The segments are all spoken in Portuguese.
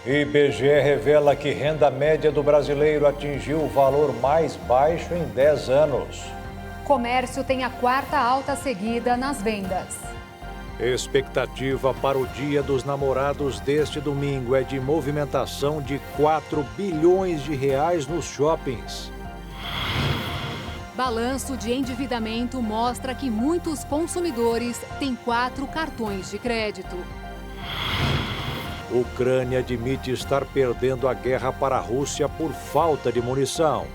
IBGE revela que renda média do brasileiro atingiu o valor mais baixo em 10 anos. Comércio tem a quarta alta seguida nas vendas. Expectativa para o Dia dos Namorados deste domingo é de movimentação de 4 bilhões de reais nos shoppings. Balanço de endividamento mostra que muitos consumidores têm 4 cartões de crédito. Ucrânia admite estar perdendo a guerra para a Rússia por falta de munição.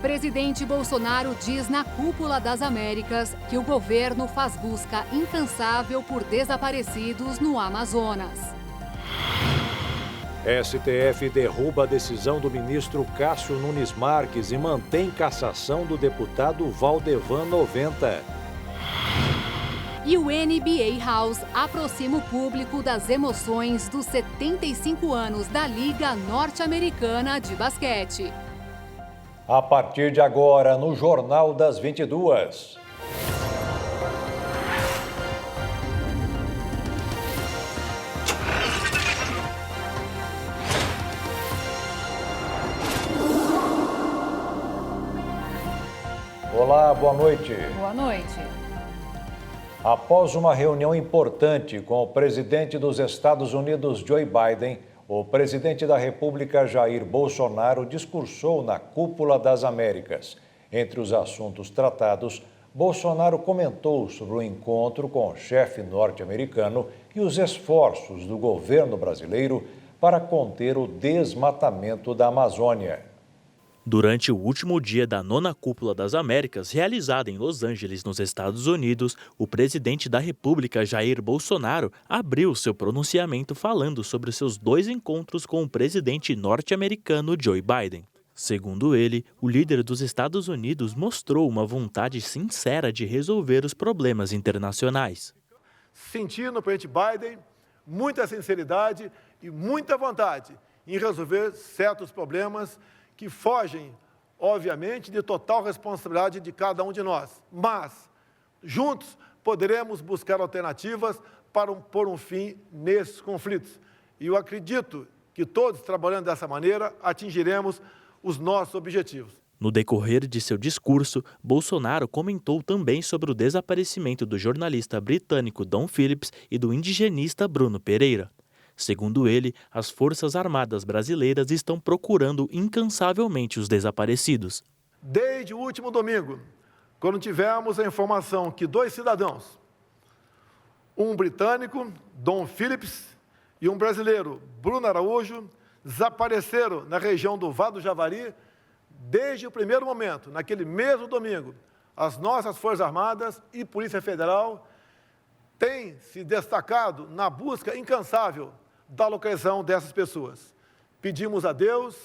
Presidente Bolsonaro diz na Cúpula das Américas que o governo faz busca incansável por desaparecidos no Amazonas. STF derruba a decisão do ministro Cássio Nunes Marques e mantém cassação do deputado Valdevan 90. E o NBA House aproxima o público das emoções dos 75 anos da Liga Norte-Americana de Basquete. A partir de agora, no Jornal das 22. Olá, boa noite. Boa noite. Após uma reunião importante com o presidente dos Estados Unidos, Joe Biden, o presidente da República, Jair Bolsonaro, discursou na Cúpula das Américas. Entre os assuntos tratados, Bolsonaro comentou sobre o encontro com o chefe norte-americano e os esforços do governo brasileiro para conter o desmatamento da Amazônia. Durante o último dia da 9ª Cúpula das Américas, realizada em Los Angeles, nos Estados Unidos, o presidente da República, Jair Bolsonaro, abriu seu pronunciamento falando sobre seus 2 encontros com o presidente norte-americano Joe Biden. Segundo ele, o líder dos Estados Unidos mostrou uma vontade sincera de resolver os problemas internacionais. Senti no presidente Biden muita sinceridade e muita vontade em resolver certos problemas que fogem, obviamente, de total responsabilidade de cada um de nós. Mas, juntos, poderemos buscar alternativas para pôr um fim nesses conflitos. E eu acredito que todos, trabalhando dessa maneira, atingiremos os nossos objetivos. No decorrer de seu discurso, Bolsonaro comentou também sobre o desaparecimento do jornalista britânico Dom Phillips e do indigenista Bruno Pereira. Segundo ele, as Forças Armadas brasileiras estão procurando incansavelmente os desaparecidos. Desde o último domingo, quando tivemos a informação que 2 cidadãos, um britânico, Dom Phillips, e um brasileiro, Bruno Araújo, desapareceram na região do Vado do Javari, desde o primeiro momento, naquele mesmo domingo, as nossas Forças Armadas e Polícia Federal têm se destacado na busca incansável da localização dessas pessoas. Pedimos a Deus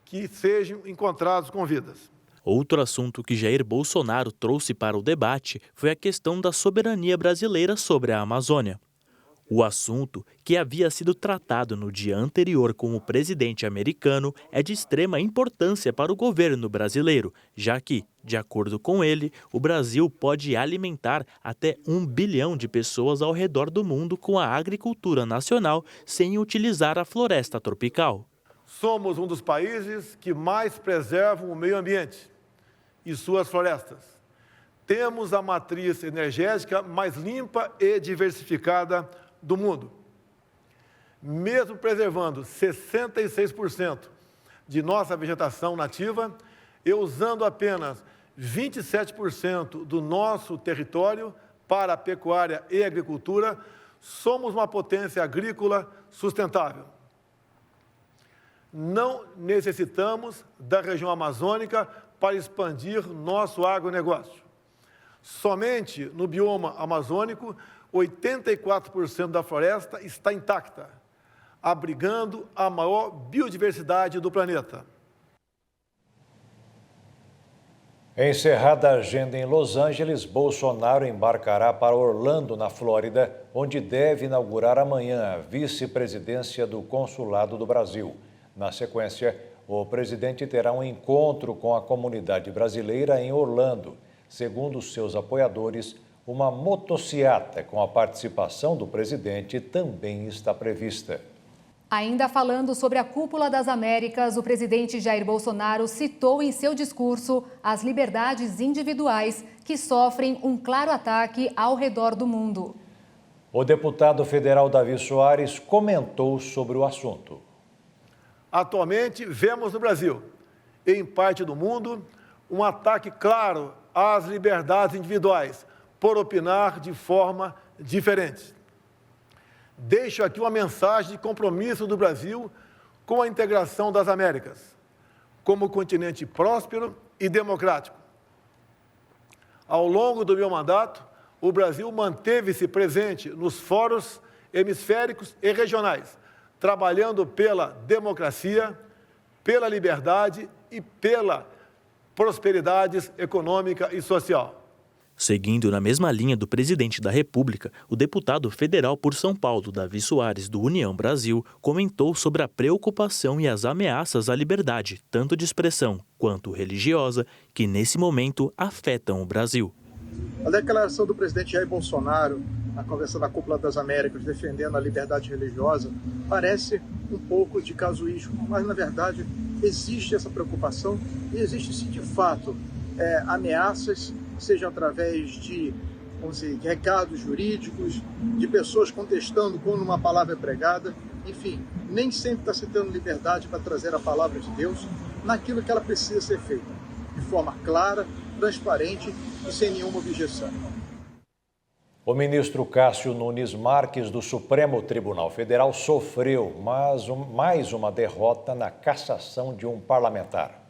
que sejam encontrados com vidas. Outro assunto que Jair Bolsonaro trouxe para o debate foi a questão da soberania brasileira sobre a Amazônia. O assunto, que havia sido tratado no dia anterior com o presidente americano, é de extrema importância para o governo brasileiro, já que, de acordo com ele, o Brasil pode alimentar até 1 bilhão de pessoas ao redor do mundo com a agricultura nacional sem utilizar a floresta tropical. Somos um dos países que mais preservam o meio ambiente e suas florestas. Temos a matriz energética mais limpa e diversificada do mundo. Mesmo preservando 66% de nossa vegetação nativa e usando apenas 27% do nosso território para a pecuária e agricultura, somos uma potência agrícola sustentável. Não necessitamos da região amazônica para expandir nosso agronegócio. Somente no bioma amazônico, 84% da floresta está intacta, abrigando a maior biodiversidade do planeta. Encerrada a agenda em Los Angeles, Bolsonaro embarcará para Orlando, na Flórida, onde deve inaugurar amanhã a vice-presidência do Consulado do Brasil. Na sequência, o presidente terá um encontro com a comunidade brasileira em Orlando. Segundo seus apoiadores, Uma motociata com a participação do presidente também está prevista. Ainda falando sobre a Cúpula das Américas, o presidente Jair Bolsonaro citou em seu discurso as liberdades individuais que sofrem um claro ataque ao redor do mundo. O deputado federal Davi Soares comentou sobre o assunto. Atualmente, vemos no Brasil, e em parte do mundo, um ataque claro às liberdades individuais, por opinar de forma diferente. Deixo aqui uma mensagem de compromisso do Brasil com a integração das Américas, como continente próspero e democrático. Ao longo do meu mandato, o Brasil manteve-se presente nos fóruns hemisféricos e regionais, trabalhando pela democracia, pela liberdade e pela prosperidade econômica e social. Seguindo na mesma linha do presidente da República, o deputado federal por São Paulo, Davi Soares, do União Brasil, comentou sobre a preocupação e as ameaças à liberdade, tanto de expressão quanto religiosa, que nesse momento afetam o Brasil. A declaração do presidente Jair Bolsonaro na conversa da Cúpula das Américas defendendo a liberdade religiosa parece um pouco de casuísmo, mas na verdade existe essa preocupação e existe sim de fato ameaças, seja através de, de recados jurídicos, de pessoas contestando quando uma palavra é pregada, enfim, nem sempre está se tendo liberdade para trazer a palavra de Deus naquilo que ela precisa ser feita, de forma clara, transparente e sem nenhuma objeção. O ministro Cássio Nunes Marques, do Supremo Tribunal Federal, sofreu mais uma derrota na cassação de um parlamentar.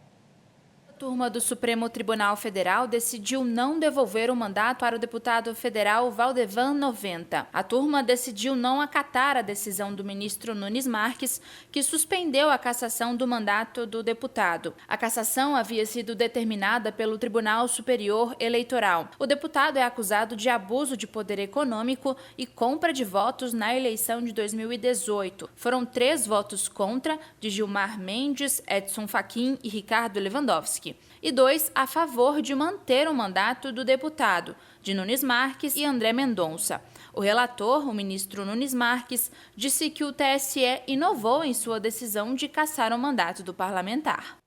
A turma do Supremo Tribunal Federal decidiu não devolver o mandato para o deputado federal Valdevan 90. A turma decidiu não acatar a decisão do ministro Nunes Marques, que suspendeu a cassação do mandato do deputado. A cassação havia sido determinada pelo Tribunal Superior Eleitoral. O deputado é acusado de abuso de poder econômico e compra de votos na eleição de 2018. Foram 3 votos contra, de Gilmar Mendes, Edson Fachin e Ricardo Lewandowski, e 2 a favor de manter o mandato do deputado, de Nunes Marques e André Mendonça. O relator, o ministro Nunes Marques, disse que o TSE inovou em sua decisão de cassar o mandato do parlamentar.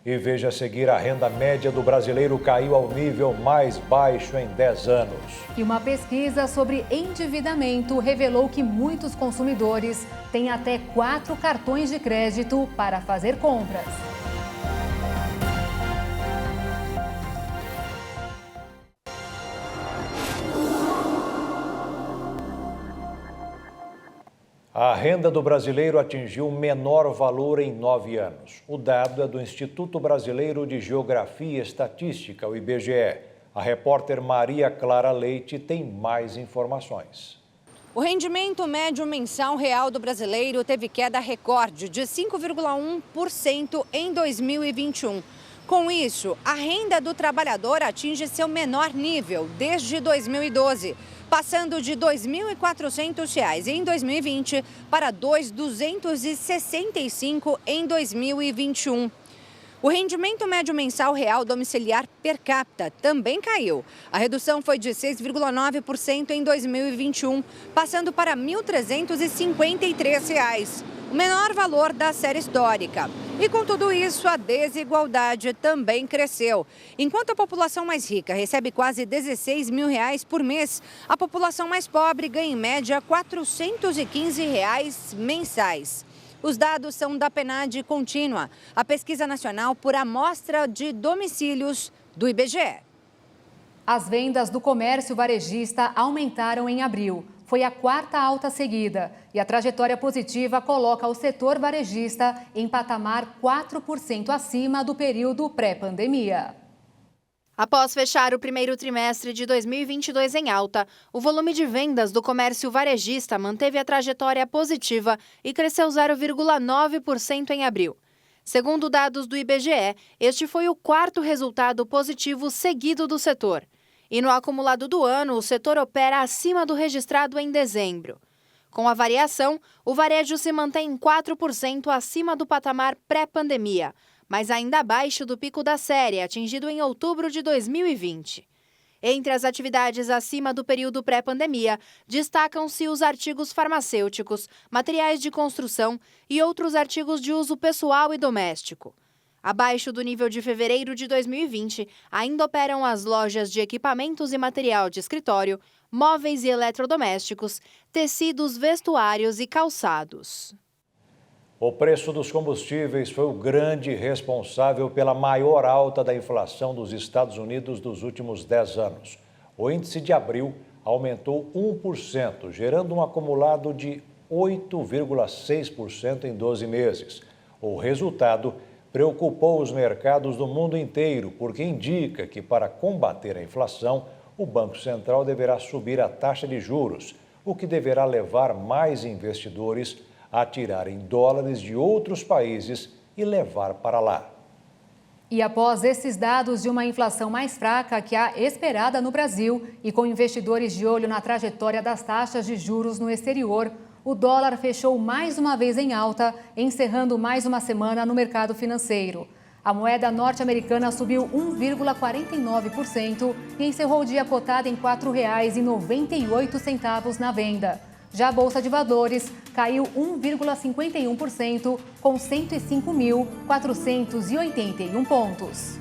E veja a seguir, a renda média do brasileiro caiu ao nível mais baixo em 10 anos. E uma pesquisa sobre endividamento revelou que muitos consumidores têm até 4 cartões de crédito para fazer compras. A renda do brasileiro atingiu o menor valor em 9 anos. O dado é do Instituto Brasileiro de Geografia e Estatística, o IBGE. A repórter Maria Clara Leite tem mais informações. O rendimento médio mensal real do brasileiro teve queda recorde de 5,1% em 2021. Com isso, a renda do trabalhador atinge seu menor nível desde 2012. Passando de R$ 2.400 em 2020 para R$ 2.265 em 2021. O rendimento médio mensal real domiciliar per capita também caiu. A redução foi de 6,9% em 2021, passando para R$ 1.353, o menor valor da série histórica. E com tudo isso, a desigualdade também cresceu. Enquanto a população mais rica recebe quase R$ 16 mil por mês, a população mais pobre ganha em média R$ 415 mensais. Os dados são da PNAD Contínua, a pesquisa nacional por amostra de domicílios do IBGE. As vendas do comércio varejista aumentaram em abril. Foi a 4ª alta seguida e a trajetória positiva coloca o setor varejista em patamar 4% acima do período pré-pandemia. Após fechar o primeiro trimestre de 2022 em alta, o volume de vendas do comércio varejista manteve a trajetória positiva e cresceu 0,9% em abril. Segundo dados do IBGE, este foi o 4º resultado positivo seguido do setor. E no acumulado do ano, o setor opera acima do registrado em dezembro. Com a variação, o varejo se mantém em 4% acima do patamar pré-pandemia, mas ainda abaixo do pico da série, atingido em outubro de 2020. Entre as atividades acima do período pré-pandemia, destacam-se os artigos farmacêuticos, materiais de construção e outros artigos de uso pessoal e doméstico. Abaixo do nível de fevereiro de 2020, ainda operam as lojas de equipamentos e material de escritório, móveis e eletrodomésticos, tecidos, vestuários e calçados. O preço dos combustíveis foi o grande responsável pela maior alta da inflação dos Estados Unidos dos últimos 10 anos. O índice de abril aumentou 1%, gerando um acumulado de 8,6% em 12 meses. O resultado preocupou os mercados do mundo inteiro, porque indica que, para combater a inflação, o Banco Central deverá subir a taxa de juros, o que deverá levar mais investidores a tirarem dólares de outros países e levar para lá. E após esses dados de uma inflação mais fraca que a esperada no Brasil e com investidores de olho na trajetória das taxas de juros no exterior, o dólar fechou mais uma vez em alta, encerrando mais uma semana no mercado financeiro. A moeda norte-americana subiu 1,49% e encerrou o dia cotada em R$ 4,98 na venda. Já a Bolsa de Valores caiu 1,51% com 105.481 pontos.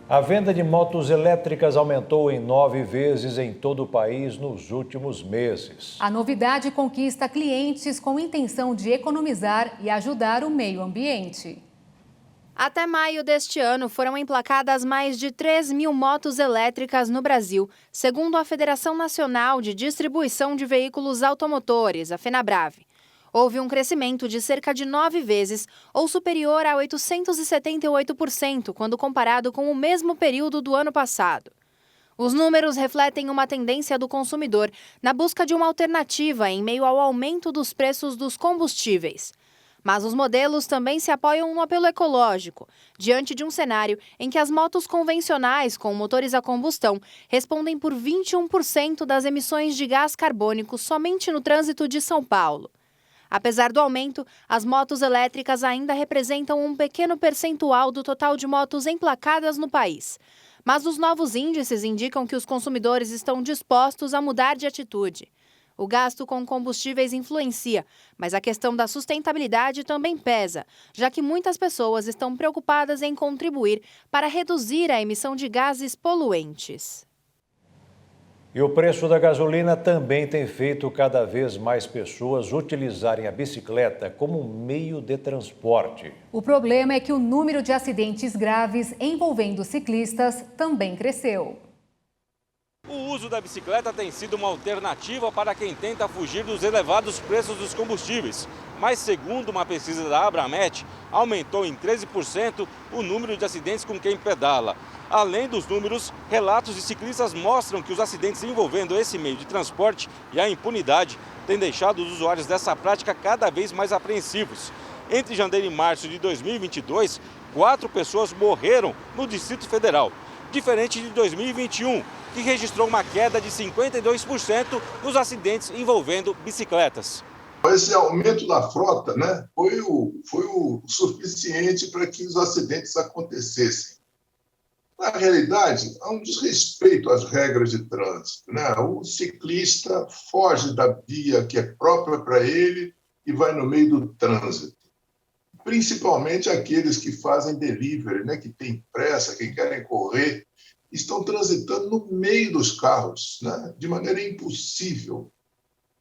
A venda de motos elétricas aumentou em 9 vezes em todo o país nos últimos meses. A novidade conquista clientes com intenção de economizar e ajudar o meio ambiente. Até maio deste ano, foram emplacadas mais de 3.000 motos elétricas no Brasil, segundo a Federação Nacional de Distribuição de Veículos Automotores, a FenaBrave. Houve um crescimento de cerca de 9 vezes, ou superior a 878%, quando comparado com o mesmo período do ano passado. Os números refletem uma tendência do consumidor na busca de uma alternativa em meio ao aumento dos preços dos combustíveis. Mas os modelos também se apoiam no apelo ecológico, diante de um cenário em que as motos convencionais com motores a combustão respondem por 21% das emissões de gás carbônico somente no trânsito de São Paulo. Apesar do aumento, as motos elétricas ainda representam um pequeno percentual do total de motos emplacadas no país. Mas os novos índices indicam que os consumidores estão dispostos a mudar de atitude. O gasto com combustíveis influencia, mas a questão da sustentabilidade também pesa, já que muitas pessoas estão preocupadas em contribuir para reduzir a emissão de gases poluentes. E o preço da gasolina também tem feito cada vez mais pessoas utilizarem a bicicleta como meio de transporte. O problema é que o número de acidentes graves envolvendo ciclistas também cresceu. O uso da bicicleta tem sido uma alternativa para quem tenta fugir dos elevados preços dos combustíveis. Mas, segundo uma pesquisa da Abramet, aumentou em 13% o número de acidentes com quem pedala. Além dos números, relatos de ciclistas mostram que os acidentes envolvendo esse meio de transporte e a impunidade têm deixado os usuários dessa prática cada vez mais apreensivos. Entre janeiro e março de 2022, 4 pessoas morreram no Distrito Federal, diferente de 2021, que registrou uma queda de 52% nos acidentes envolvendo bicicletas. Esse aumento da frota, né, foi o suficiente para que os acidentes acontecessem. Na realidade, há um desrespeito às regras de trânsito, né? O ciclista foge da via que é própria para ele e vai no meio do trânsito. Principalmente aqueles que fazem delivery, né, que têm pressa, que querem correr, estão transitando no meio dos carros, né, de maneira impossível.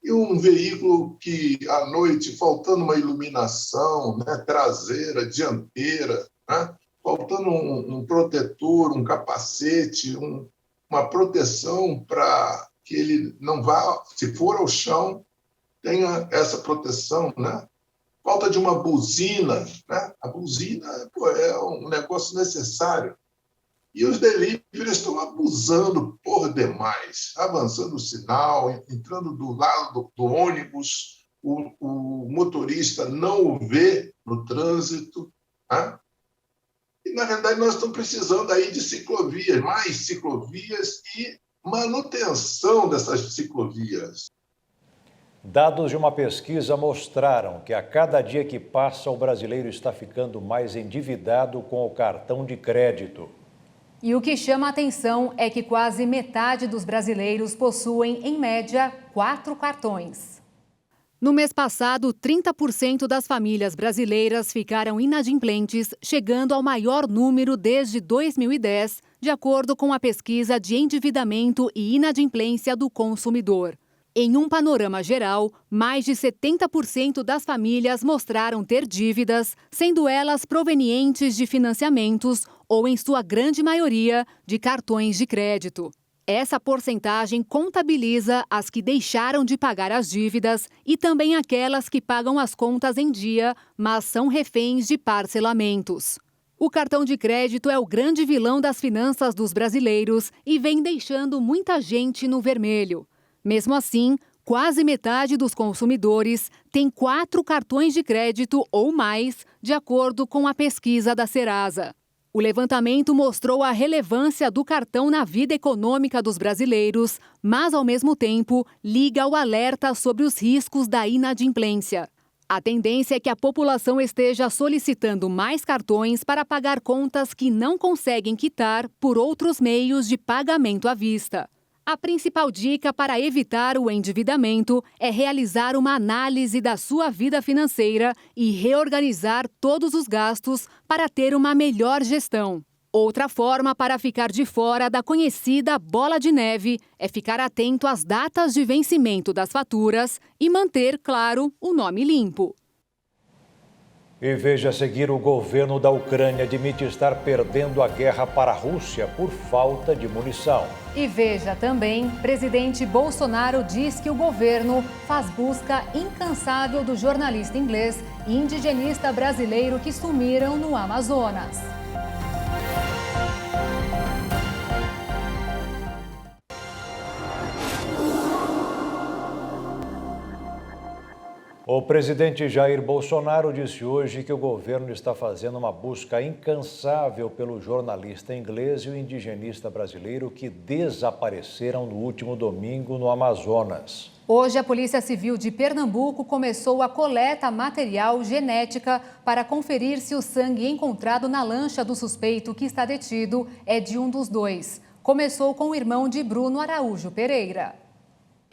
E um veículo que, à noite, faltando uma iluminação, né, traseira, dianteira, né, faltando um protetor, um capacete, uma proteção para que ele não vá, se for ao chão, tenha essa proteção, né? Falta de uma buzina, né? A buzina é um negócio necessário. E os deliveries estão abusando por demais, avançando o sinal, entrando do lado do ônibus, o motorista não o vê no trânsito, né? E, na realidade, nós estamos precisando aí de ciclovias, mais ciclovias e manutenção dessas ciclovias. Dados de uma pesquisa mostraram que a cada dia que passa, o brasileiro está ficando mais endividado com o cartão de crédito. E o que chama a atenção é que quase metade dos brasileiros possuem, em média, 4 cartões. No mês passado, 30% das famílias brasileiras ficaram inadimplentes, chegando ao maior número desde 2010, de acordo com a pesquisa de endividamento e inadimplência do consumidor. Em um panorama geral, mais de 70% das famílias mostraram ter dívidas, sendo elas provenientes de financiamentos ou, em sua grande maioria, de cartões de crédito. Essa porcentagem contabiliza as que deixaram de pagar as dívidas e também aquelas que pagam as contas em dia, mas são reféns de parcelamentos. O cartão de crédito é o grande vilão das finanças dos brasileiros e vem deixando muita gente no vermelho. Mesmo assim, quase metade dos consumidores tem 4 cartões de crédito ou mais, de acordo com a pesquisa da Serasa. O levantamento mostrou a relevância do cartão na vida econômica dos brasileiros, mas, ao mesmo tempo, liga o alerta sobre os riscos da inadimplência. A tendência é que a população esteja solicitando mais cartões para pagar contas que não conseguem quitar por outros meios de pagamento à vista. A principal dica para evitar o endividamento é realizar uma análise da sua vida financeira e reorganizar todos os gastos para ter uma melhor gestão. Outra forma para ficar de fora da conhecida bola de neve é ficar atento às datas de vencimento das faturas e manter, claro, o nome limpo. E veja a seguir, o governo da Ucrânia admite estar perdendo a guerra para a Rússia por falta de munição. E veja também, presidente Bolsonaro diz que o governo faz busca incansável do jornalista inglês e indigenista brasileiro que sumiram no Amazonas. O presidente Jair Bolsonaro disse hoje que o governo está fazendo uma busca incansável pelo jornalista inglês e o indigenista brasileiro que desapareceram no último domingo no Amazonas. Hoje, a Polícia Civil de Pernambuco começou a coleta material genética para conferir se o sangue encontrado na lancha do suspeito que está detido é de um dos dois. Começou com o irmão de Bruno Araújo Pereira.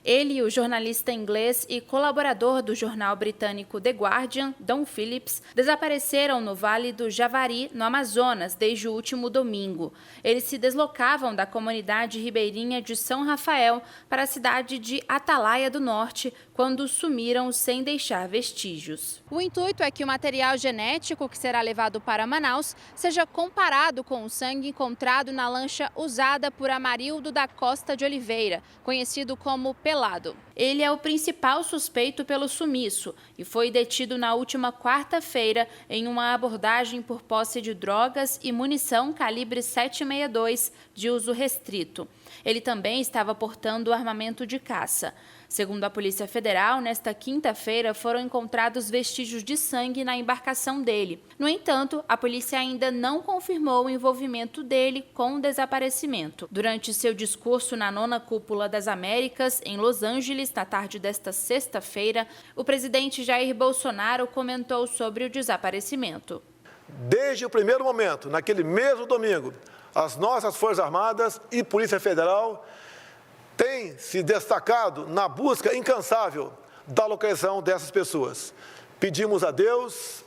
Ele, o jornalista inglês e colaborador do jornal britânico The Guardian, Dom Phillips, desapareceram no Vale do Javari, no Amazonas, desde o último domingo. Eles se deslocavam da comunidade ribeirinha de São Rafael para a cidade de Atalaia do Norte, quando sumiram sem deixar vestígios. O intuito é que o material genético que será levado para Manaus seja comparado com o sangue encontrado na lancha usada por Amarildo da Costa de Oliveira, conhecido como Pelado. Ele é o principal suspeito pelo sumiço e foi detido na última quarta-feira em uma abordagem por posse de drogas e munição calibre 7,62 de uso restrito. Ele também estava portando armamento de caça. Segundo a Polícia Federal, nesta quinta-feira foram encontrados vestígios de sangue na embarcação dele. No entanto, a polícia ainda não confirmou o envolvimento dele com o desaparecimento. Durante seu discurso na 9ª Cúpula das Américas, em Los Angeles, na tarde desta sexta-feira, o presidente Jair Bolsonaro comentou sobre o desaparecimento. Desde o primeiro momento, naquele mesmo domingo, as nossas Forças Armadas e Polícia Federal têm se destacado na busca incansável da localização dessas pessoas. Pedimos a Deus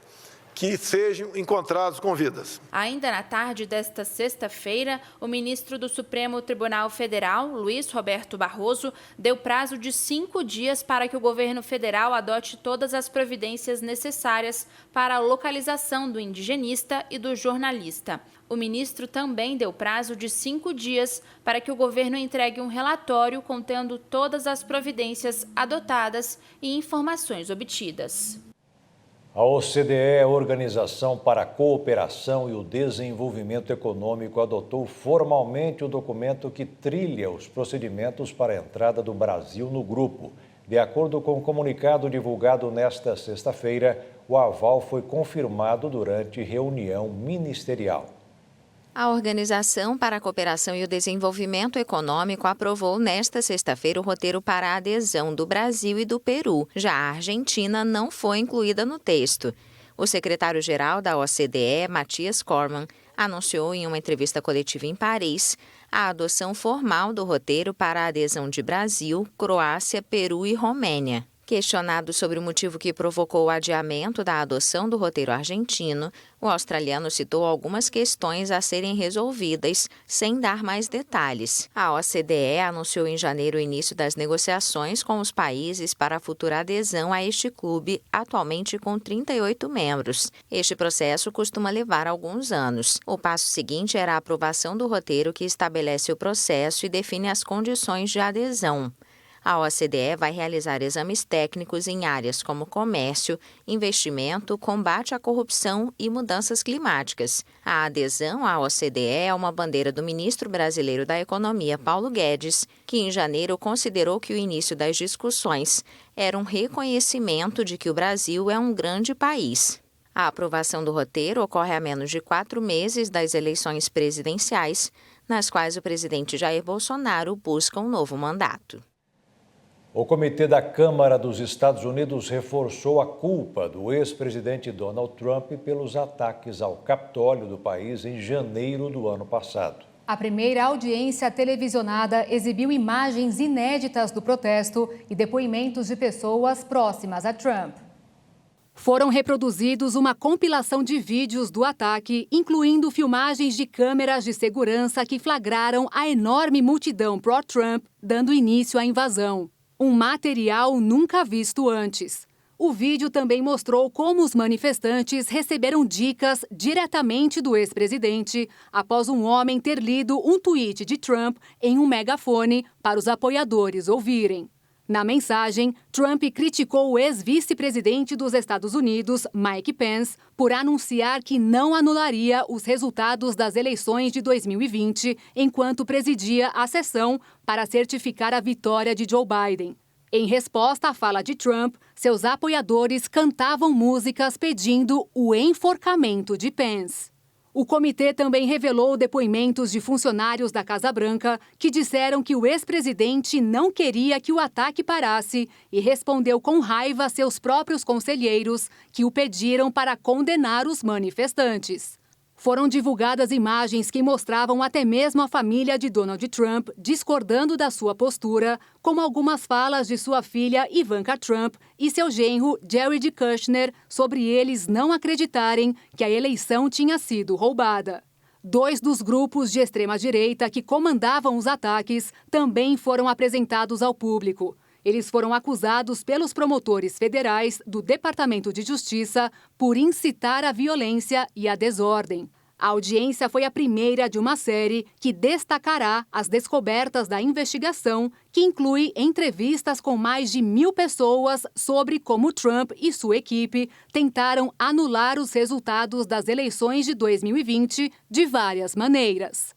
que sejam encontrados com vidas. Ainda na tarde desta sexta-feira, o ministro do Supremo Tribunal Federal, Luiz Roberto Barroso, deu prazo de 5 dias para que o governo federal adote todas as providências necessárias para a localização do indigenista e do jornalista. O ministro também deu prazo de 5 dias para que o governo entregue um relatório contendo todas as providências adotadas e informações obtidas. A OCDE, a Organização para a Cooperação e o Desenvolvimento Econômico, adotou formalmente o documento que trilha os procedimentos para a entrada do Brasil no grupo. De acordo com o comunicado divulgado nesta sexta-feira, o aval foi confirmado durante reunião ministerial. A Organização para a Cooperação e o Desenvolvimento Econômico aprovou nesta sexta-feira o roteiro para a adesão do Brasil e do Peru. Já a Argentina não foi incluída no texto. O secretário-geral da OCDE, Matthias Cormann, anunciou em uma entrevista coletiva em Paris a adoção formal do roteiro para a adesão de Brasil, Croácia, Peru e Romênia. Questionado sobre o motivo que provocou o adiamento da adoção do roteiro argentino, o australiano citou algumas questões a serem resolvidas, sem dar mais detalhes. A OCDE anunciou em janeiro o início das negociações com os países para a futura adesão a este clube, atualmente com 38 membros. Este processo costuma levar alguns anos. O passo seguinte era a aprovação do roteiro que estabelece o processo e define as condições de adesão. A OCDE vai realizar exames técnicos em áreas como comércio, investimento, combate à corrupção e mudanças climáticas. A adesão à OCDE é uma bandeira do ministro brasileiro da Economia, Paulo Guedes, que em janeiro considerou que o início das discussões era um reconhecimento de que o Brasil é um grande país. A aprovação do roteiro ocorre a menos de 4 meses das eleições presidenciais, nas quais o presidente Jair Bolsonaro busca um novo mandato. O Comitê da Câmara dos Estados Unidos reforçou a culpa do ex-presidente Donald Trump pelos ataques ao Capitólio do país em janeiro do ano passado. A primeira audiência televisionada exibiu imagens inéditas do protesto e depoimentos de pessoas próximas a Trump. Foram reproduzidos uma compilação de vídeos do ataque, incluindo filmagens de câmeras de segurança que flagraram a enorme multidão pró-Trump dando início à invasão. Um material nunca visto antes. O vídeo também mostrou como os manifestantes receberam dicas diretamente do ex-presidente após um homem ter lido um tweet de Trump em um megafone para os apoiadores ouvirem. Na mensagem, Trump criticou o ex-vice-presidente dos Estados Unidos, Mike Pence, por anunciar que não anularia os resultados das eleições de 2020 enquanto presidia a sessão para certificar a vitória de Joe Biden. Em resposta à fala de Trump, seus apoiadores cantavam músicas pedindo o enforcamento de Pence. O comitê também revelou depoimentos de funcionários da Casa Branca que disseram que o ex-presidente não queria que o ataque parasse e respondeu com raiva a seus próprios conselheiros que o pediram para condenar os manifestantes. Foram divulgadas imagens que mostravam até mesmo a família de Donald Trump discordando da sua postura, como algumas falas de sua filha Ivanka Trump e seu genro Jared Kushner sobre eles não acreditarem que a eleição tinha sido roubada. 2 dos grupos de extrema-direita que comandavam os ataques também foram apresentados ao público. Eles foram acusados pelos promotores federais do Departamento de Justiça por incitar a violência e a desordem. A audiência foi a primeira de uma série que destacará as descobertas da investigação, que inclui entrevistas com mais de 1.000 pessoas sobre como Trump e sua equipe tentaram anular os resultados das eleições de 2020 de várias maneiras.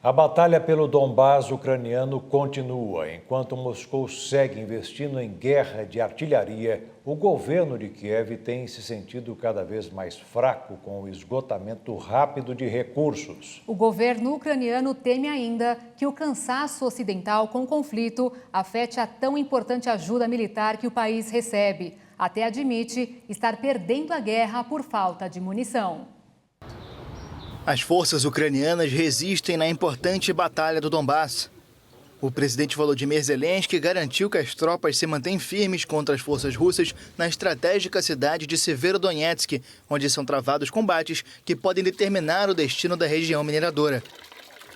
A batalha pelo Donbás ucraniano continua. Enquanto Moscou segue investindo em guerra de artilharia, o governo de Kiev tem se sentido cada vez mais fraco com o esgotamento rápido de recursos. O governo ucraniano teme ainda que o cansaço ocidental com o conflito afete a tão importante ajuda militar que o país recebe. Até admite estar perdendo a guerra por falta de munição. As forças ucranianas resistem na importante batalha do Donbás. O presidente Volodymyr Zelensky garantiu que as tropas se mantêm firmes contra as forças russas na estratégica cidade de Severodonetsk, onde são travados combates que podem determinar o destino da região mineradora.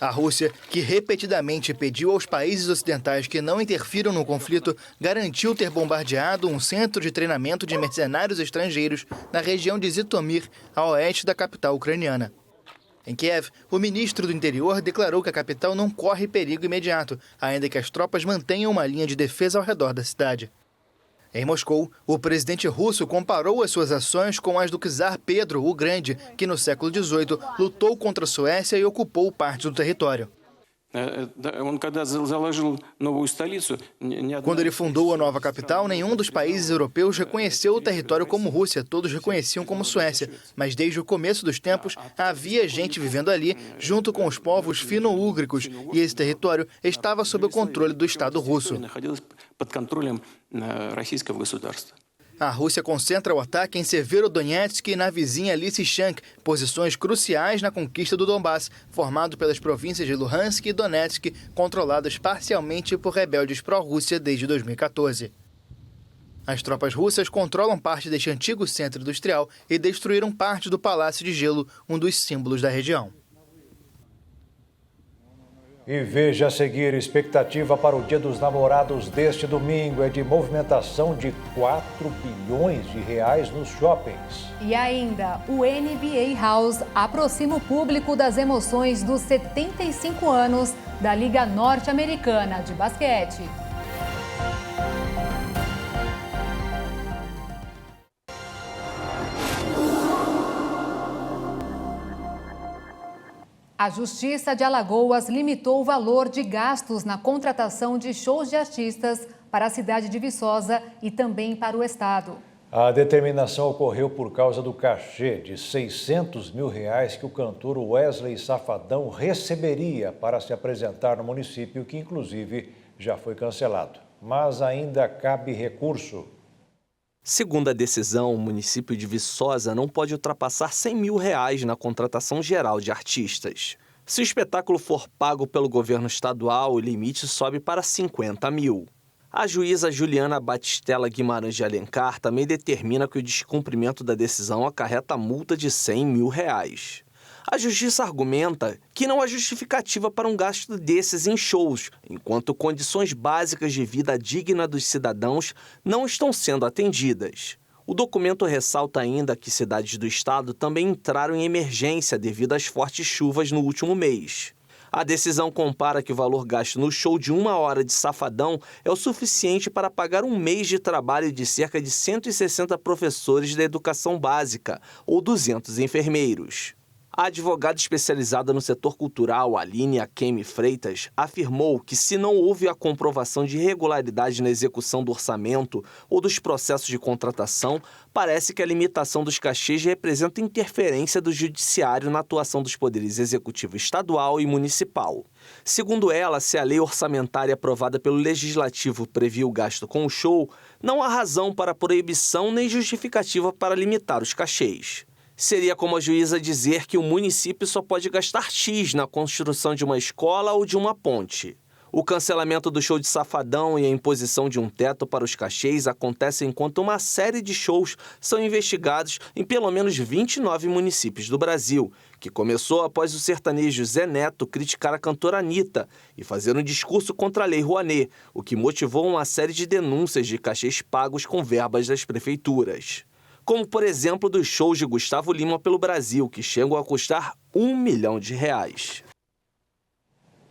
A Rússia, que repetidamente pediu aos países ocidentais que não interfiram no conflito, garantiu ter bombardeado um centro de treinamento de mercenários estrangeiros na região de Zitomir, a oeste da capital ucraniana. Em Kiev, o ministro do Interior declarou que a capital não corre perigo imediato, ainda que as tropas mantenham uma linha de defesa ao redor da cidade. Em Moscou, o presidente russo comparou as suas ações com as do czar Pedro o Grande, que no século XVIII lutou contra a Suécia e ocupou parte do território. Quando ele fundou a nova capital, nenhum dos países europeus reconheceu o território como Rússia, todos reconheciam como Suécia. Mas desde o começo dos tempos, havia gente vivendo ali, junto com os povos fino-úgricos, e esse território estava sob o controle do Estado russo. A Rússia concentra o ataque em Severodonetsk e na vizinha Lysychansk, posições cruciais na conquista do Donbass, formado pelas províncias de Luhansk e Donetsk, controladas parcialmente por rebeldes pró-Rússia desde 2014. As tropas russas controlam parte deste antigo centro industrial e destruíram parte do Palácio de Gelo, um dos símbolos da região. E veja a seguir, expectativa para o Dia dos Namorados deste domingo é de movimentação de 4 bilhões de reais nos shoppings. E ainda, o NBA House aproxima o público das emoções dos 75 anos da Liga Norte-Americana de Basquete. A Justiça de Alagoas limitou o valor de gastos na contratação de shows de artistas para a cidade de Viçosa e também para o estado. A determinação ocorreu por causa do cachê de R$600 mil que o cantor Wesley Safadão receberia para se apresentar no município, que inclusive já foi cancelado. Mas ainda cabe recurso. Segundo a decisão, o município de Viçosa não pode ultrapassar R$100 mil na contratação geral de artistas. Se o espetáculo for pago pelo governo estadual, o limite sobe para 50 mil. A juíza Juliana Batistella Guimarães de Alencar também determina que o descumprimento da decisão acarreta multa de R$100 mil. A justiça argumenta que não há justificativa para um gasto desses em shows, enquanto condições básicas de vida digna dos cidadãos não estão sendo atendidas. O documento ressalta ainda que cidades do estado também entraram em emergência devido às fortes chuvas no último mês. A decisão compara que o valor gasto no show de 1 hora de Safadão é o suficiente para pagar um mês de trabalho de cerca de 160 professores da educação básica ou 200 enfermeiros. A advogada especializada no setor cultural, Aline Akemi Freitas, afirmou que se não houve a comprovação de irregularidade na execução do orçamento ou dos processos de contratação, parece que a limitação dos cachês representa interferência do judiciário na atuação dos poderes executivo estadual e municipal. Segundo ela, se a lei orçamentária aprovada pelo Legislativo previa o gasto com o show, não há razão para proibição nem justificativa para limitar os cachês. Seria como a juíza dizer que o município só pode gastar X na construção de uma escola ou de uma ponte. O cancelamento do show de Safadão e a imposição de um teto para os cachês acontecem enquanto uma série de shows são investigados em pelo menos 29 municípios do Brasil, que começou após o sertanejo Zé Neto criticar a cantora Anitta e fazer um discurso contra a Lei Rouanet, o que motivou uma série de denúncias de cachês pagos com verbas das prefeituras. Como, por exemplo, dos shows de Gustavo Lima pelo Brasil, que chegam a custar R$1 milhão.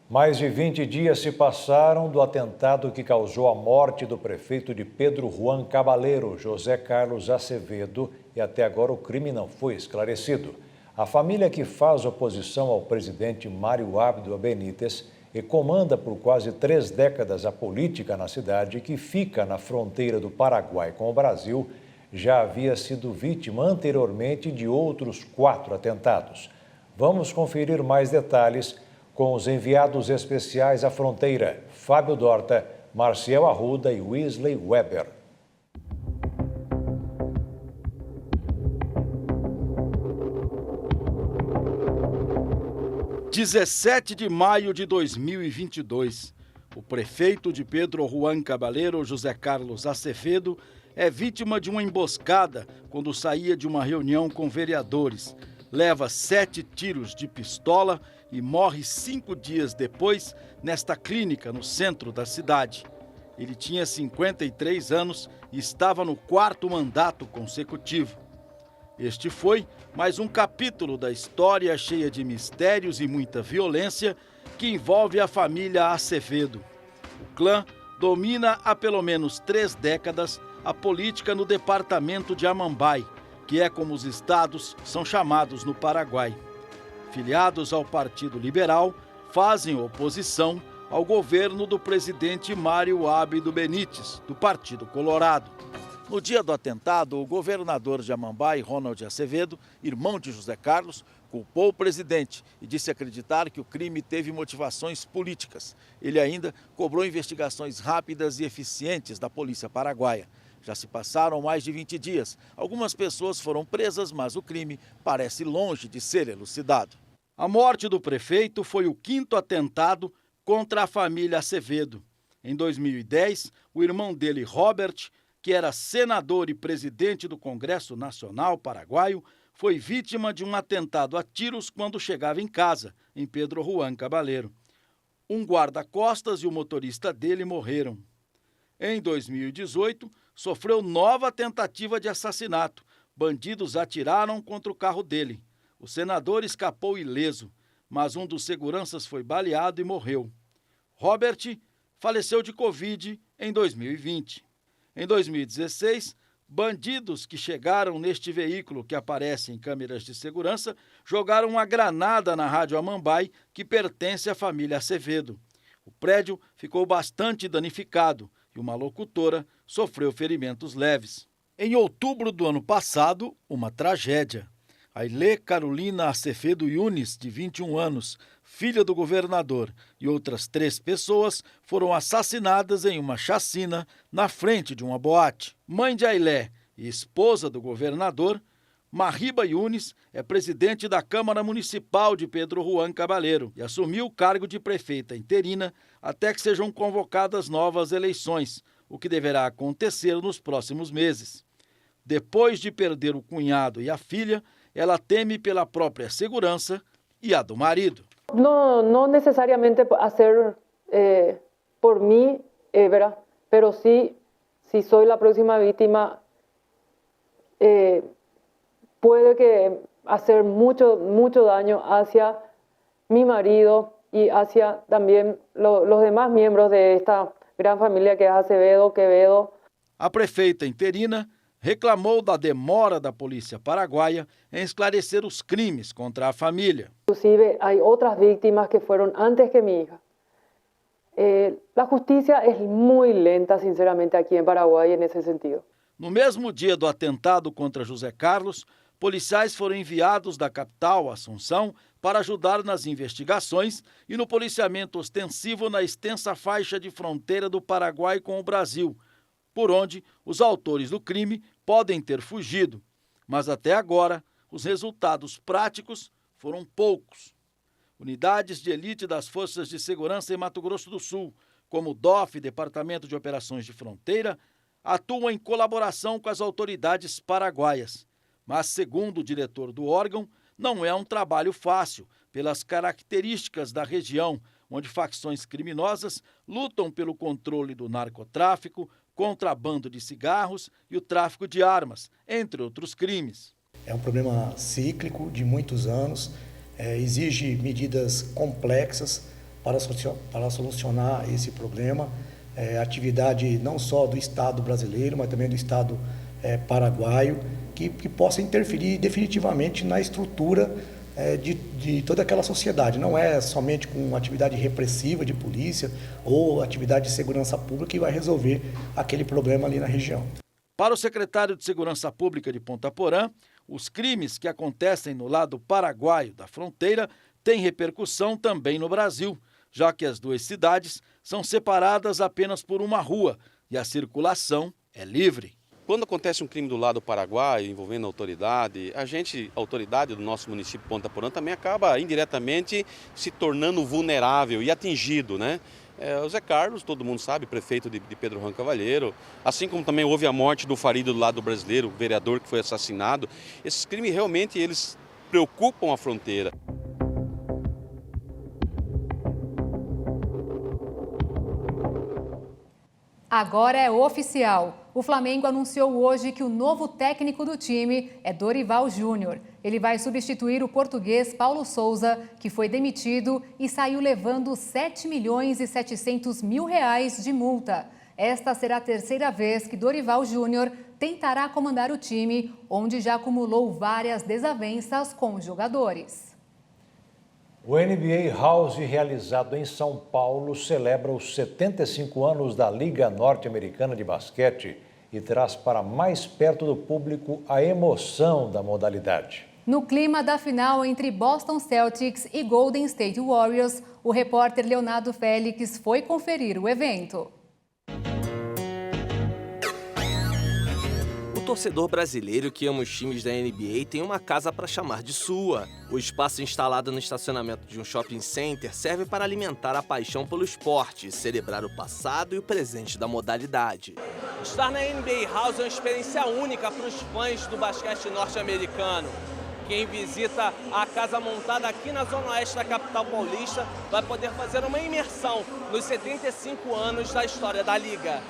Mais de 20 dias se passaram do atentado que causou a morte do prefeito de Pedro Juan Cabaleiro, José Carlos Acevedo, e até agora o crime não foi esclarecido. A família que faz oposição ao presidente Mário Abdo Benítez e comanda por quase 3 décadas a política na cidade, que fica na fronteira do Paraguai com o Brasil, já havia sido vítima anteriormente de outros 4 atentados. Vamos conferir mais detalhes com os enviados especiais à fronteira, Fábio Dorta, Marcial Arruda e Wesley Weber. – 17 de maio de 2022, o prefeito de Pedro Juan Cabaleiro, José Carlos Acevedo, é vítima de uma emboscada quando saía de uma reunião com vereadores. Leva 7 tiros de pistola e morre 5 dias depois nesta clínica no centro da cidade. Ele tinha 53 anos e estava no 4º mandato consecutivo. Este foi mais um capítulo da história cheia de mistérios e muita violência que envolve a família Acevedo. O clã domina há pelo menos 3 décadas a política no departamento de Amambai, que é como os estados são chamados no Paraguai. Filiados ao Partido Liberal, fazem oposição ao governo do presidente Mário Abdo Benítez, do Partido Colorado. No dia do atentado, o governador de Amambai, Ronald Acevedo, irmão de José Carlos, culpou o presidente e disse acreditar que o crime teve motivações políticas. Ele ainda cobrou investigações rápidas e eficientes da polícia paraguaia. Já se passaram mais de 20 dias. Algumas pessoas foram presas, mas o crime parece longe de ser elucidado. A morte do prefeito foi o 5º atentado contra a família Acevedo. Em 2010, o irmão dele, Robert, que era senador e presidente do Congresso Nacional Paraguaio, foi vítima de um atentado a tiros quando chegava em casa, em Pedro Juan Cabaleiro. Um guarda-costas e o motorista dele morreram. Em 2018, sofreu nova tentativa de assassinato. Bandidos atiraram contra o carro dele. O senador escapou ileso, mas um dos seguranças foi baleado e morreu. Robert faleceu de Covid em 2020. Em 2016, bandidos que chegaram neste veículo que aparece em câmeras de segurança jogaram uma granada na Rádio Amambai, que pertence à família Acevedo. O prédio ficou bastante danificado e uma locutora sofreu ferimentos leves. Em outubro do ano passado, uma tragédia. Ailê Carolina Acevedo Yunes, de 21 anos, filha do governador, e outras 3 pessoas foram assassinadas em uma chacina na frente de uma boate. Mãe de Ailê e esposa do governador, Mariba Yunes é presidente da Câmara Municipal de Pedro Juan Cabaleiro e assumiu o cargo de prefeita interina até que sejam convocadas novas eleições, o que deverá acontecer nos próximos meses. Depois de perder o cunhado e a filha, ela teme pela própria segurança e a do marido. No necesariamente hacer por mí, ¿verdad? Pero sí, si soy la próxima víctima, puede que hacer mucho daño hacia mi marido y hacia también los demás miembros de esta gran familia que es Acevedo, Quevedo. A prefeita interina reclamou da demora da polícia paraguaia em esclarecer os crimes contra a família. Inclusive, hay otras víctimas que fueron antes que mi hija. La justicia es muy lenta, sinceramente, aquí en Paraguay en ese sentido. No mesmo dia do atentado contra José Carlos, policiais foram enviados da capital, Assunção, para ajudar nas investigações e no policiamento ostensivo na extensa faixa de fronteira do Paraguai com o Brasil, por onde os autores do crime podem ter fugido. Mas até agora, os resultados práticos foram poucos. Unidades de elite das Forças de Segurança em Mato Grosso do Sul, como o DOF, Departamento de Operações de Fronteira, atuam em colaboração com as autoridades paraguaias. Mas, segundo o diretor do órgão, não é um trabalho fácil, pelas características da região, onde facções criminosas lutam pelo controle do narcotráfico, contrabando de cigarros e o tráfico de armas, entre outros crimes. É um problema cíclico de muitos anos, exige medidas complexas para solucionar esse problema. Atividade não só do Estado brasileiro, mas também do Estado paraguaio, que possa interferir definitivamente na estrutura de toda aquela sociedade. Não é somente com atividade repressiva de polícia ou atividade de segurança pública que vai resolver aquele problema ali na região. Para o secretário de Segurança Pública de Ponta Porã, os crimes que acontecem no lado paraguaio da fronteira têm repercussão também no Brasil, já que as duas cidades são separadas apenas por uma rua e a circulação é livre. Quando acontece um crime do lado paraguaio, envolvendo a autoridade do nosso município de Ponta Porã também acaba indiretamente se tornando vulnerável e atingido, né? O Zé Carlos, todo mundo sabe, prefeito de Pedro Juan Cabaleiro, assim como também houve a morte do Farido do lado brasileiro, o vereador que foi assassinado. Esses crimes realmente eles preocupam a fronteira. Agora é oficial. O Flamengo anunciou hoje que o novo técnico do time é Dorival Júnior. Ele vai substituir o português Paulo Souza, que foi demitido e saiu levando R$7 milhões e 700 mil de multa. Esta será a terceira vez que Dorival Júnior tentará comandar o time, onde já acumulou várias desavenças com os jogadores. O NBA House, realizado em São Paulo, celebra os 75 anos da Liga Norte-Americana de Basquete e traz para mais perto do público a emoção da modalidade. No clima da final entre Boston Celtics e Golden State Warriors, o repórter Leonardo Félix foi conferir o evento. torcedor brasileiro que ama os times da NBA tem uma casa para chamar de sua. O espaço instalado no estacionamento de um shopping center serve para alimentar a paixão pelo esporte e celebrar o passado e o presente da modalidade. Estar na NBA House é uma experiência única para os fãs do basquete norte-americano. Quem visita a casa montada aqui na zona oeste da capital paulista vai poder fazer uma imersão nos 75 anos da história da liga.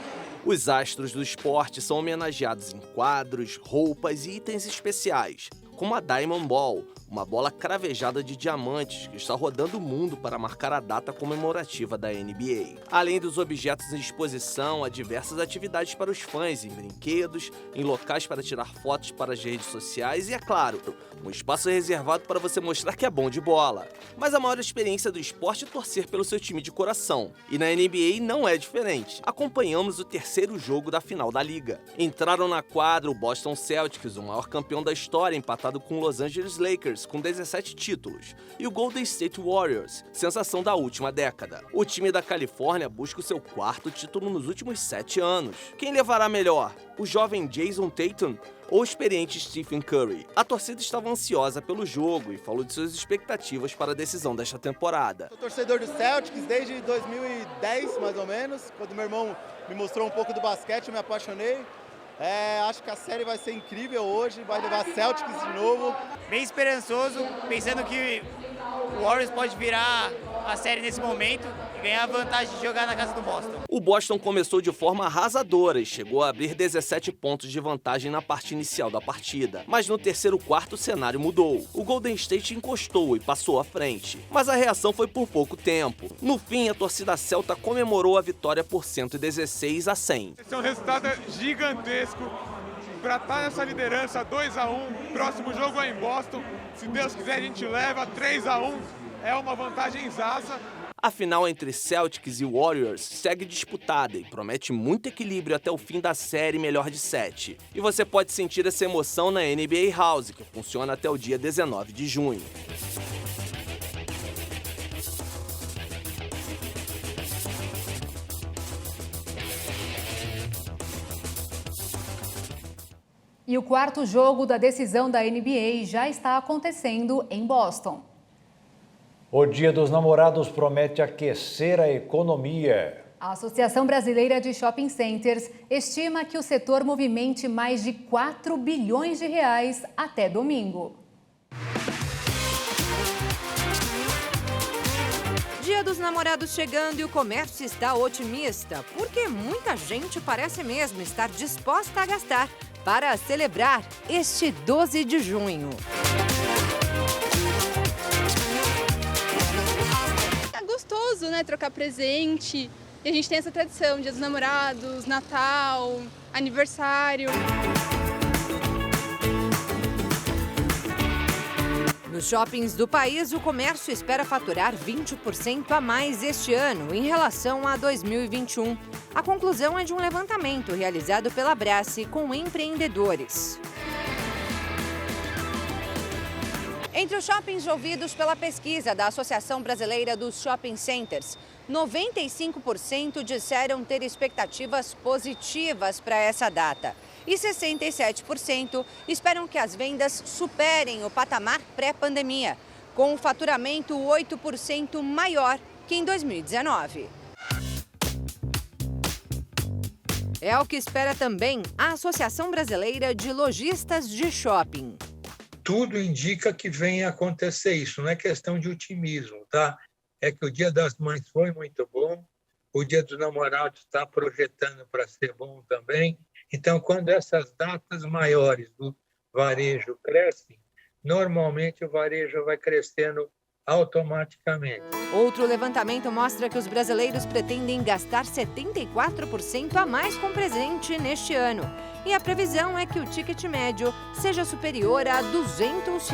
Os astros do esporte são homenageados em quadros, roupas e itens especiais, como a Diamond Ball, uma bola cravejada de diamantes que está rodando o mundo para marcar a data comemorativa da NBA. Além dos objetos em exposição, há diversas atividades para os fãs, em brinquedos, em locais para tirar fotos para as redes sociais e, é claro, um espaço reservado para você mostrar que é bom de bola. Mas a maior experiência do esporte é torcer pelo seu time de coração. E na NBA não é diferente. Acompanhamos o terceiro jogo da final da liga. Entraram na quadra o Boston Celtics, o maior campeão da história, empatado com o Los Angeles Lakers, com 17 títulos, e o Golden State Warriors, sensação da última década. O time da Califórnia busca o seu quarto título nos últimos 7 anos. Quem levará melhor? O jovem Jason Tatum ou o experiente Stephen Curry? A torcida estava ansiosa pelo jogo e falou de suas expectativas para a decisão desta temporada. Sou torcedor do Celtics desde 2010, mais ou menos, quando meu irmão me mostrou um pouco do basquete, eu me apaixonei. Acho que a série vai ser incrível hoje, vai levar Celtics de novo. Bem esperançoso, pensando que o Warriors pode virar a série nesse momento e ganhar a vantagem de jogar na casa do Boston. O Boston começou de forma arrasadora e chegou a abrir 17 pontos de vantagem na parte inicial da partida. Mas no terceiro quarto o cenário mudou. O Golden State encostou e passou à frente. Mas a reação foi por pouco tempo. No fim, a torcida celta comemorou a vitória por 116-100. Esse é um resultado gigantesco para estar nessa liderança 2-1. Próximo jogo é em Boston. Se Deus quiser, a gente leva 3-1. É uma vantagem zaça. A final entre Celtics e Warriors segue disputada e promete muito equilíbrio até o fim da série melhor de 7. E você pode sentir essa emoção na NBA House, que funciona até o dia 19 de junho. E o quarto jogo da decisão da NBA já está acontecendo em Boston. O Dia dos Namorados promete aquecer a economia. A Associação Brasileira de Shopping Centers estima que o setor movimente mais de 4 bilhões de reais até domingo. Dia dos Namorados chegando e o comércio está otimista, porque muita gente parece mesmo estar disposta a gastar para celebrar este 12 de junho. É gostoso, né? Trocar presente. E a gente tem essa tradição, Dia dos Namorados, Natal, aniversário. Nos shoppings do país, o comércio espera faturar 20% a mais este ano em relação a 2021. A conclusão é de um levantamento realizado pela Brasce com empreendedores. Entre os shoppings ouvidos pela pesquisa da Associação Brasileira dos Shopping Centers, 95% disseram ter expectativas positivas para essa data. E 67% esperam que as vendas superem o patamar pré-pandemia, com um faturamento 8% maior que em 2019. É o que espera também a Associação Brasileira de Lojistas de Shopping. Tudo indica que venha acontecer isso, não é questão de otimismo, tá? É que o Dia das Mães foi muito bom, o Dia dos Namorados está projetando para ser bom também. Então, quando essas datas maiores do varejo crescem, normalmente o varejo vai crescendo automaticamente. Outro levantamento mostra que os brasileiros pretendem gastar 74% a mais com presente neste ano. E a previsão é que o ticket médio seja superior a R$ 200.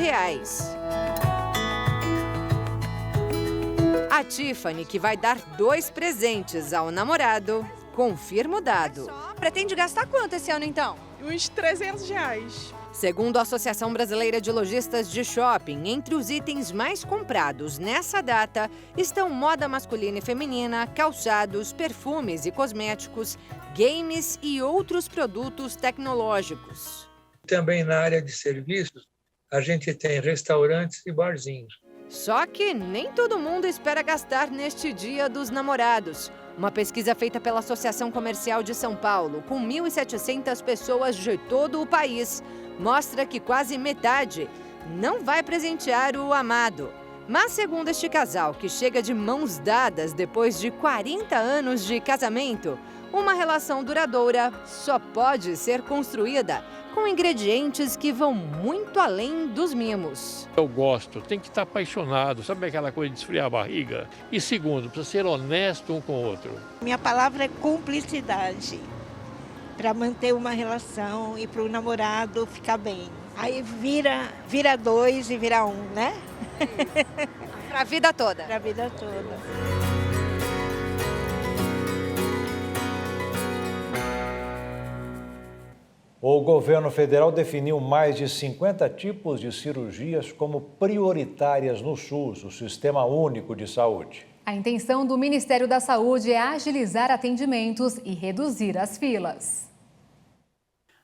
A Tiffany, que vai dar 2 presentes ao namorado, confirma o dado. Pretende gastar quanto esse ano, então? uns R$300. Segundo a Associação Brasileira de Lojistas de Shopping, entre os itens mais comprados nessa data estão moda masculina e feminina, calçados, perfumes e cosméticos, games e outros produtos tecnológicos. Também na área de serviços, a gente tem restaurantes e barzinhos. Só que nem todo mundo espera gastar neste Dia dos Namorados. Uma pesquisa feita pela Associação Comercial de São Paulo, com 1.700 pessoas de todo o país, mostra que quase metade não vai presentear o amado. Mas segundo este casal, que chega de mãos dadas depois de 40 anos de casamento, uma relação duradoura só pode ser construída com ingredientes que vão muito além dos mimos. Eu gosto, tem que estar apaixonado, sabe aquela coisa de esfriar a barriga? E segundo, precisa ser honesto um com o outro. Minha palavra é cumplicidade, para manter uma relação e para o namorado ficar bem. Aí vira dois e vira um, né? Para a vida toda. Para a vida toda. O governo federal definiu mais de 50 tipos de cirurgias como prioritárias no SUS, o Sistema Único de Saúde. A intenção do Ministério da Saúde é agilizar atendimentos e reduzir as filas.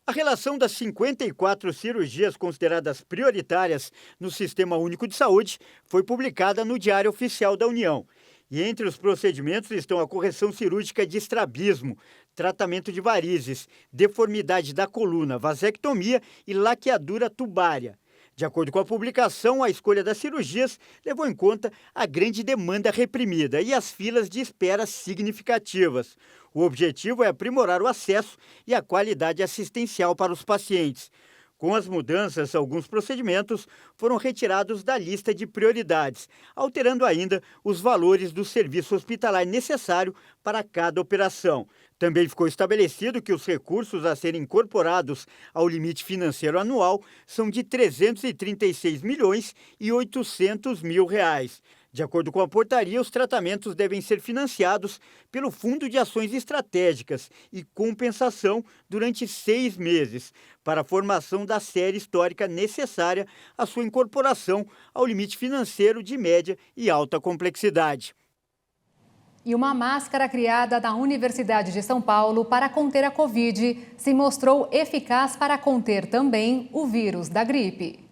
A relação das 54 cirurgias consideradas prioritárias no Sistema Único de Saúde foi publicada no Diário Oficial da União. E entre os procedimentos estão a correção cirúrgica de estrabismo, tratamento de varizes, deformidade da coluna, vasectomia e laqueadura tubária. De acordo com a publicação, a escolha das cirurgias levou em conta a grande demanda reprimida e as filas de espera significativas. O objetivo é aprimorar o acesso e a qualidade assistencial para os pacientes. Com as mudanças, alguns procedimentos foram retirados da lista de prioridades, alterando ainda os valores do serviço hospitalar necessário para cada operação. Também ficou estabelecido que os recursos a serem incorporados ao limite financeiro anual são de R$ 336.800.000. De acordo com a portaria, os tratamentos devem ser financiados pelo Fundo de Ações Estratégicas e Compensação durante 6 meses, para a formação da série histórica necessária à sua incorporação ao limite financeiro de média e alta complexidade. E uma máscara criada na Universidade de São Paulo para conter a Covid se mostrou eficaz para conter também o vírus da gripe.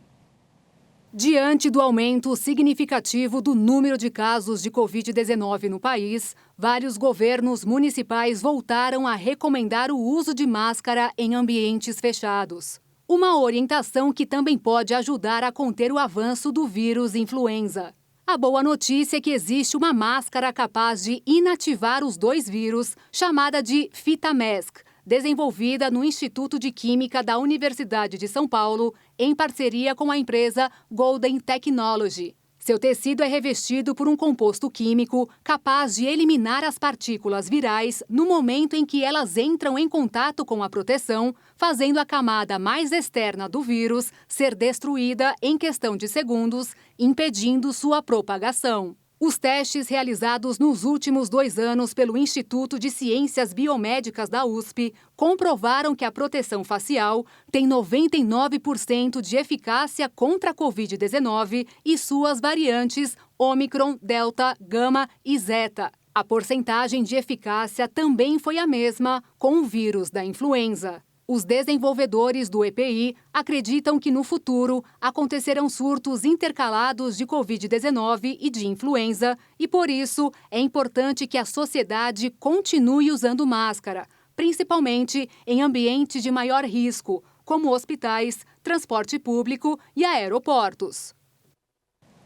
Diante do aumento significativo do número de casos de Covid-19 no país, vários governos municipais voltaram a recomendar o uso de máscara em ambientes fechados. Uma orientação que também pode ajudar a conter o avanço do vírus influenza. A boa notícia é que existe uma máscara capaz de inativar os 2 vírus, chamada de Fitamask, desenvolvida no Instituto de Química da Universidade de São Paulo, em parceria com a empresa Golden Technology. Seu tecido é revestido por um composto químico capaz de eliminar as partículas virais no momento em que elas entram em contato com a proteção, fazendo a camada mais externa do vírus ser destruída em questão de segundos, impedindo sua propagação. Os testes realizados nos últimos 2 anos pelo Instituto de Ciências Biomédicas da USP comprovaram que a proteção facial tem 99% de eficácia contra a Covid-19 e suas variantes Ômicron, Delta, Gama e Zeta. A porcentagem de eficácia também foi a mesma com o vírus da influenza. Os desenvolvedores do EPI acreditam que no futuro acontecerão surtos intercalados de Covid-19 e de influenza e, por isso, é importante que a sociedade continue usando máscara, principalmente em ambientes de maior risco, como hospitais, transporte público e aeroportos.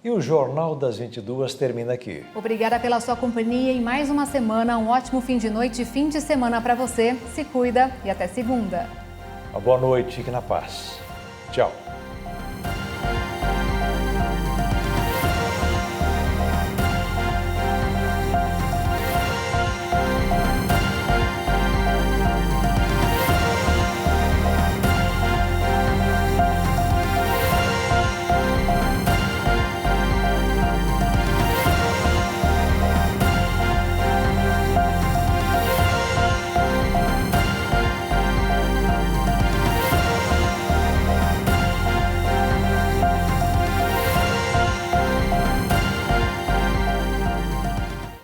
E o Jornal das 22 termina aqui. Obrigada pela sua companhia em mais uma semana. Um ótimo fim de noite e fim de semana para você. Se cuida e até segunda. Uma boa noite, fique na paz. Tchau.